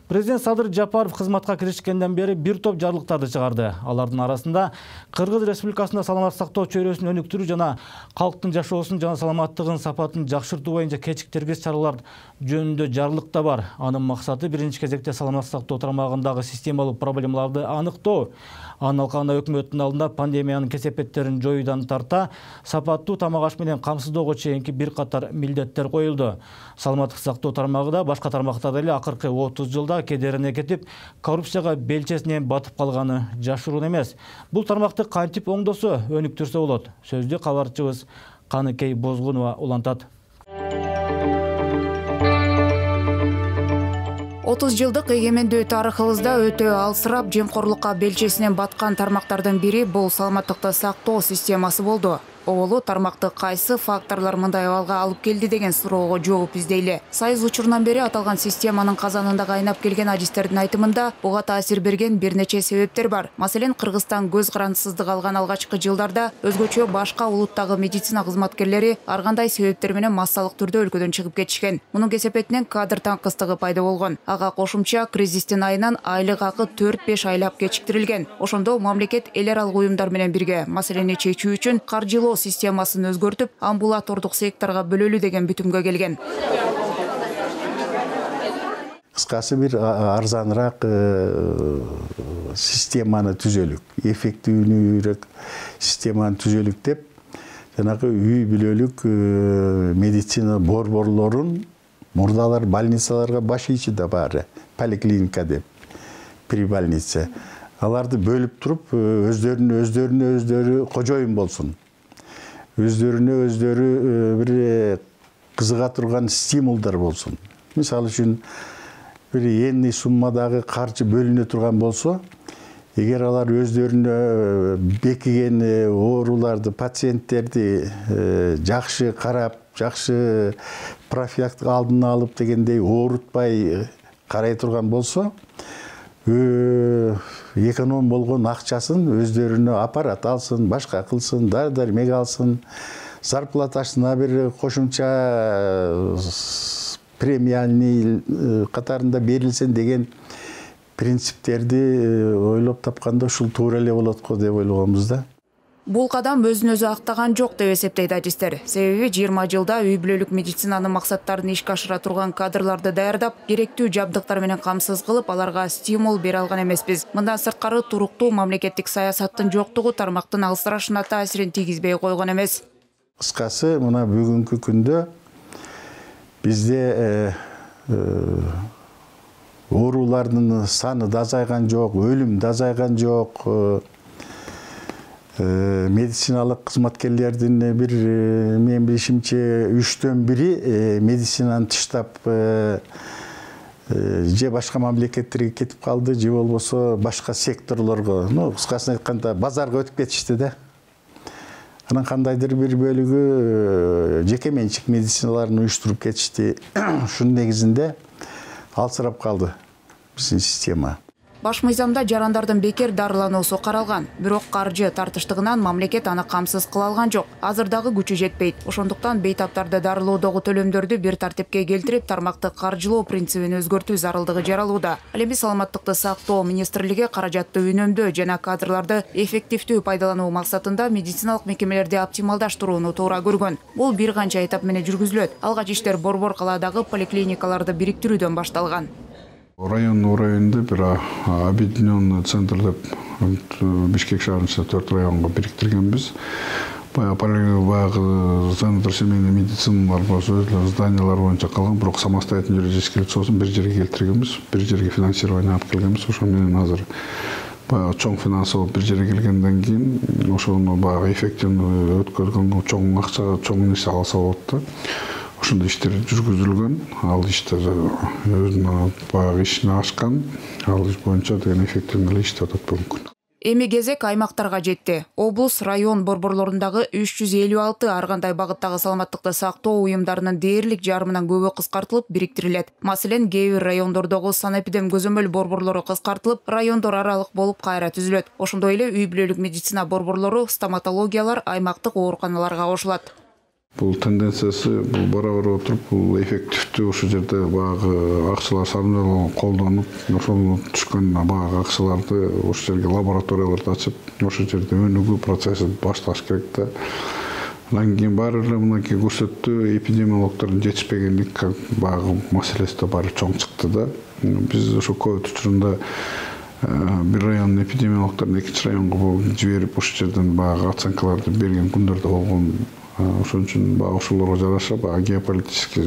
Президент Садыр Жапаров кызматка киришкенден бери бир топ жарлыктарды чыгарды. Алардын арасында Кыргыз Республикасында саламат сактоо чөйрөсүн өнүктүрүү жана калктын жашоосун жана саламаттыгын сапатын жакшыртуу боюнча кечиктиргис чаралар жөнүндө жарлык да бар. Анын максаты биринчи кезекте саламат сактоо тармагындагы системалуу проблемаларды аныктоо. Анын алкагында өкмөттүн алдында пандемиянын кесепеттерин жоюудан тарта сапаттуу тамак аш менен камсыздоого чейинки бир катар милдеттер коюлду. Саламаттык сактоо тармагы да башка тармактарда эле акыркы 30 жылда кедерине кетип, коррупцияга белчесинен батып калганы жашыруун эмес. Бул тармакты кантип оңдосо, өнүктүрсө болот? Сөздү кабарчыбыз Каныкей Бозгунова улантат. 30 жылдык эгемендүү тарыхыбызда өтө алсырап жемкорлукка белчесинен баткан тармактардын бири бул саламаттыкты сактоо системасы болду. Оолу тармакты кайсы факторлор мындай абалга алып келди деген суроого жооп издейли. Сайыз учурунан бери аталган системанын казанында кайнап келген ажистердин айтымында буга таасир берген бир нече себептер бар. Маселен, Кыргызстан көз карандысыздык алган алгачкы жылдарда өзгөчө башка улуттагы медицина кызматкерлери ар кандай себептер менен массалык түрдө өлкөдөн чыгып кетишкен. Мунун кесепетинен кадр таңкыстыгы пайда болгон. Ага кошумча кризистин айынан айлык акы 4-5 айлап кечиктирилген. Ошондо мамлекет эл аралык уюмдар менен бирге маселени чечүү үчүн каржылоо системасын өзгөртүп, амбулатордук секторга бөлөлүү деген бүтүмгө келген. Кыскасы бир арзаныраак системаны түзөлүк, эффективнүүрөөк системаны түзөлүк деп, жанагы үй бүлөлүк медицина борборлорун мурдалар больницаларга баш ичи да баары, поликлиника деп, при больнице. Аларды бөлүп туруп, өздөрүнө кожоюн болсун. Өздөрүнө бир кызыга турган стимулдар болсун. Мисалы үчүн бир энный суммадагы каржы бөлүнө турган болсо, эгер алар өздөрүнө бекиген ооруларды, пациенттерди жакшы карап, жакшы профилактика алдын алып дегендей оорутпай карай турган болсо, эконом болгон акчасын өздөрүнө аппарат алсын, башка кылсын, дары-дармек алсын, зарплатасына бир кошумча премиальный катарында берилсин деген принциптерди ойлоп тапканда ушул туура эле болот го деп ойлогонбуз да. Бул кадам өзүн өзү актаган жок деп эсептейт ажистер. Себеби 20 жылда үй бүлөлүк медицинанын максаттарын ишке ашыра турган кадрларды даярдап, керектүү жабдыктар менен камсыз кылып, аларга стимул бере алган эмеспиз. Мындан сырткары туруктуу мамлекеттик саясаттын жоктугу тармактын алыстырашына таасирин тийгизбей койгон эмес. Кыскасы, мына бүгүнкү күндө бизде оорулардын саны да азайган жок, өлүм да азайган жок. Медициналык кызматкерлердин бир мен билишимче 3/1 медицинаны тыштап же башка мамлекеттерге кетип калды, же болбосо башка секторлорго, кыскасын айтканда базарга өтүп кетишти да. Анан кандайдыр бир бөлүгү жеке менчик медициналарын уюштуруп кетишти. Ушунун негизинде алсырап калды биздин система. Баш мыйзамда жарандардын бекер дарылануусу каралган, бирок каржы тартыштыгынан мамлекет аны камсыз кыла алган жок. Азырдагы күчү жетпейт. Ошондуктан бейтаптарды дарылоодогу төлөмдөрдү бир тартипке келтирип, тармакты каржылоо принцибин өзгөртүү зарылдыгы жаралууда. Ал эми саламаттыкты сактоо министрлиги каражатты үнөмдөө жана кадрларды эффективдүү пайдалануу максатында медициналык мекемелерди оптималдаштырууну туура көргөн. Бул бир канча этап менен жүргүзүлөт. Алгач иштер борбор калаадагы поликлиникаларды бириктирүүдөн башталган. Районда бир объединенный центр деп Бишкек шаарында 4 районго бириктиргенбиз. Баягы центр семейной медициналар болсо, зданиялар боюнча калган, бирок самостоятельный юридический лицосун бир жерге келтиргенбиз, бир жерге финансирование алып келгенбиз. Ошо менен азыр баягы чоң финансылык бир жерге келгенден кийин ошону баягы эффективный өткөргөнгө чоң акча, чоң нерсе алса болот да. Ошондой иштер жүргүзүлгөн, ал иштер өзүнүн баягы ишине ашкан, ал иш боюнча деген эффективный иштеп атат бүгүнкү күндө. Эми кезек аймактарга жетти. Облус, район борборлорундагы 356 ар кандай багыттагы саламаттыкты сактоо уюмдарынын дээрлик жарымынан көбү кыскартылып, бириктирилет. Маселен, кээ бир райондордогу санэпидем көзөмөл борборлору кыскартылып, райондор аралык болуп кайра түзүлөт. Ошондой эле үй бүлөлүк медицина борборлору, стоматологиялар аймактык ооруканаларга кошулат. Бұл тенденциясы бұл бара-бара отырып, бұл эффективті ошол жерде баягы акчалар сарымдалып колдонуп, ошол түшкөн баягы акчаларды ошол жерге лабораторияларды ачып, ошол жерде өнүгүү процессин башташ керек да. Анан кийин баары эле мынакей көрсөттү, эпидемиологдордун жетишпегенлик баягы маселеси да баары чоң чыкты да. Биз ошо ковид учурунда bir rayonun эпидемиологдорун экинчи районго жиберип, ошол жерден баягы оценкаларды берген күндөрдө болгон. Ошон үчүн ошолорго жараша геополитический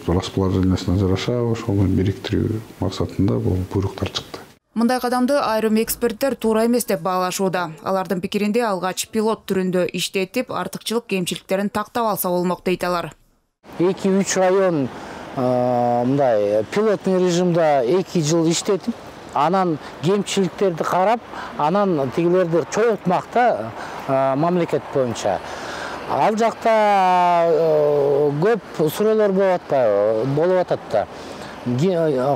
расположениясына жараша ошону бириктирүү максатында бул буйруктар чыкты. Мындай кадамды айрым эксперттер туура эмес деп баалашууда. Алардын пикиринде алгач пилот түрүндө иштетип, артыкчылык кемчиликтерин тактап алса болмок дейт алар. 2-3 район мындай пилотный режимде 2 жыл иштетип, анан кемчиликтерди карап, анан тигилерди чоңойтмакта мамлекет боюнча. Ал жакта көп суроолор болуп атат да.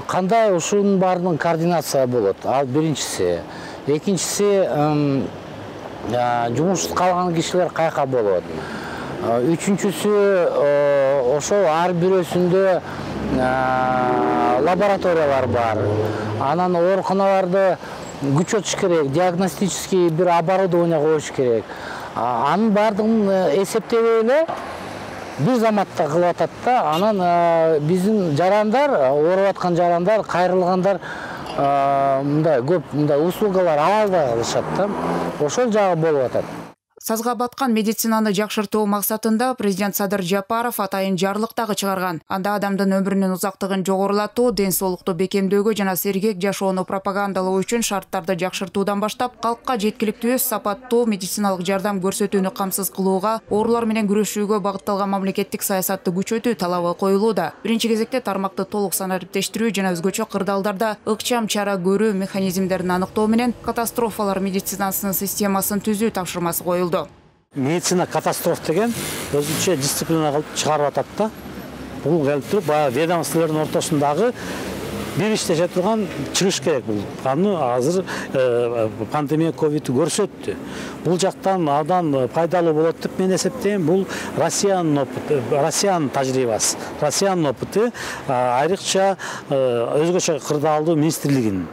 Кандай ушунун баарынын координация болот? Ал биринчиси. Экинчиси жумушсуз калган кишилер кайка болот? Үчүнчүсү ошол ар бирөөсүндө лабораториялар бар. Анан ооруканаларды күчөтүш керек, диагностический бир оборудование коюш керек. Анын бардығын эсептебей эле бир заматта кылып атат да. Анан биздин жарандар, ооруп аткан жарандар, кайрылгандар мындай көп мындай услугалар ала алышат да. Ошол жагы болуп атат. Сазга баткан медицинаны жакшыртуу максатында президент Садыр Жапаров атайын жарлык дагы чыгарган. Анда адамдын өмүрүнүн узактыгын жогорулатуу, ден соолукту бекемдөөгө жана сергек жашоону пропагандалоо үчүн шарттарды жакшыртуудан баштап, калкка жеткиликтүү, сапаттуу медициналык жардам көрсөтүүнү камсыз кылууга, оорулар менен күрөшүүгө багытталган мамлекеттик саясатты күчөтүү талабы коюлууда. Биринчи кезекте тармакты толук санариптештирүү жана өзгөчө кырдаалдарда ыкчам чара көрүү механизмдерин аныктоо менен катастрофалар медицинасынын системасын түзүү тапшырмасы коюлду. Медицина катастроф деген өзүнчө дисциплина кылып чыгарып атат да. Бул келип туруп баягы ведомстволордун ортосундагы бир иштеше турган чыгыш керек бул. Аны азыр пандемия ковид көрсөттү. Бул жактан абдан пайдалуу болот деп мен эсептейм. Бул Россиянын опыты, Россиянын тажрыйбасы, Россиянын опыты айрыкча өзгөчө кырдаалдуу министрлигинин.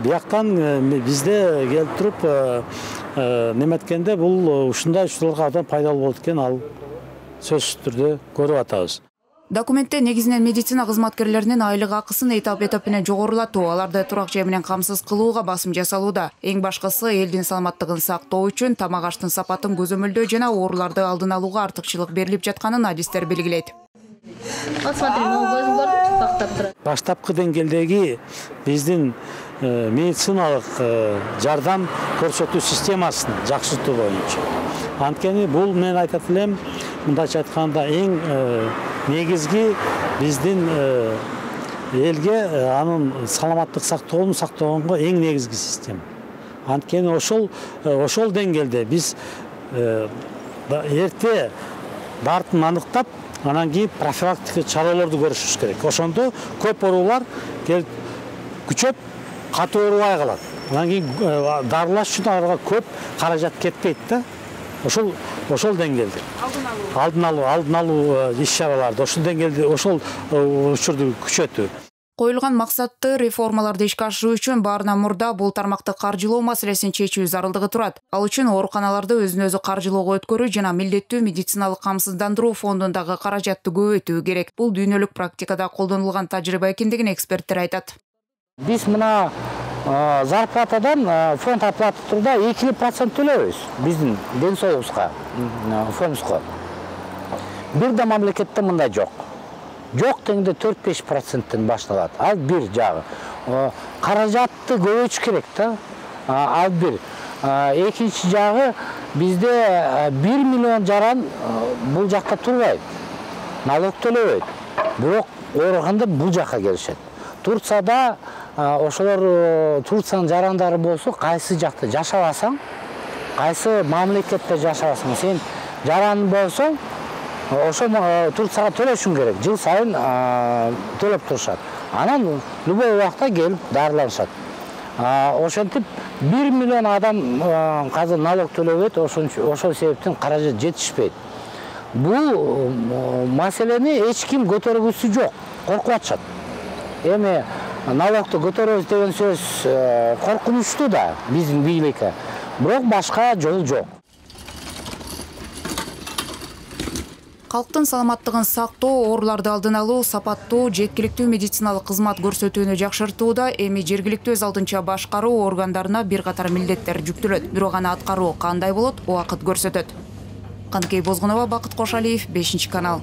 Бияктан бизде келип туруп неметкенде бул ушундай учурларга абдан пайдалуу болот экен, ал сөзсүз түрдө көрүп атабыз. Документте негизинен медицина кызматкерлеринин айлык акысын этап менен жогорулатуу, аларды турак жай менен камсыз кылууга басым жасалууда. Эң башкысы элдин саламаттыгын сактоо үчүн тамак аштын сапатын көзөмөлдөө жана ооруларды алдын алууга артыкчылык берилип жатканын адистер белгилейт. Баштапкы деңгээлдеги биздин медициналык жардам көрсөтүү системасын жакшыртуу боюнча. Анткени бул мен айтат элем, мындайча айтканда эң негизги биздин элге анын саламаттык сактоого эң негизги система. Анткени ошол деңгээлде биз эрте бартын аныктап, анан кийин профилактика чараларды көрүшүбүз керек. Ошондо көп оорулар келип күчөп катуу оорубай калат. Анан кийин дарылаш үчүн аларга көп каражат кетпейт да. Ошол деңгээлде алдын алуу иш-чараларды ошол деңгээлде ошол учурду күчөтүү. Коюлган максатты реформаларды ишке ашыруу үчүн баарынан мурда бул тармакты каржылоо маселесин чечүү зарылдыгы турат. Ал үчүн ооруканаларды өзүн-өзү каржылоого өткөрүү жана милдеттүү медициналык камсыздандыруу фондундагы каражатты көбөйтүү керек. Бул дүйнөлүк практикада колдонулган тажрыйба экендигин эксперттер айтат. Биз мына зарплатадан фонд оплаты турда 2% төлөйбүз биздин ден соолугубузга, фондубузга. Бир да мамлекетте мындай жок. Жок дегенде 4-5%тен башталат. Ал бир жагы. Каражатты көбөйтүш керек да. Ал бир. Экинчи жагы бизде 1 миллион жаран бул жакта турбайт. Налог төлөбөйт. Бирок ооруканда бул жакка келишет. Турцияда ошолор Турциянын жарандары болсо, кайсы жакта жашабасаң, кайсы мамлекетте жашабасаң, сен жаран болсоң, ошо Турцияга төлөшүң керек. Жыл сайын төлөп турушат. Анан любой убакта келип дарыланышат. Ошентип 1 миллион адам казыр налог төлөбөйт, ошол себептен каражат жетишпейт. Бул маселени эч ким көтөргүсү жок, коркуп атышат. Эми налогду көтөрөбүз деген сөз коркунучтуу да биздин бийликке. Бирок башка жол жок. Калктын саламаттыгын сактоо, ооруларды алдын алуу, сапаттуу, жеткиликтүү медициналык кызмат көрсөтүүнү жакшыртууда эми жергиликтүү өз алдынча башкаруу органдарына бир катар милдеттер жүктөлөт. Бирок аны аткаруу кандай болот, убакыт көрсөтөт. Каныкей Бозгунова, Бакыт Кошалиев, 5 канал.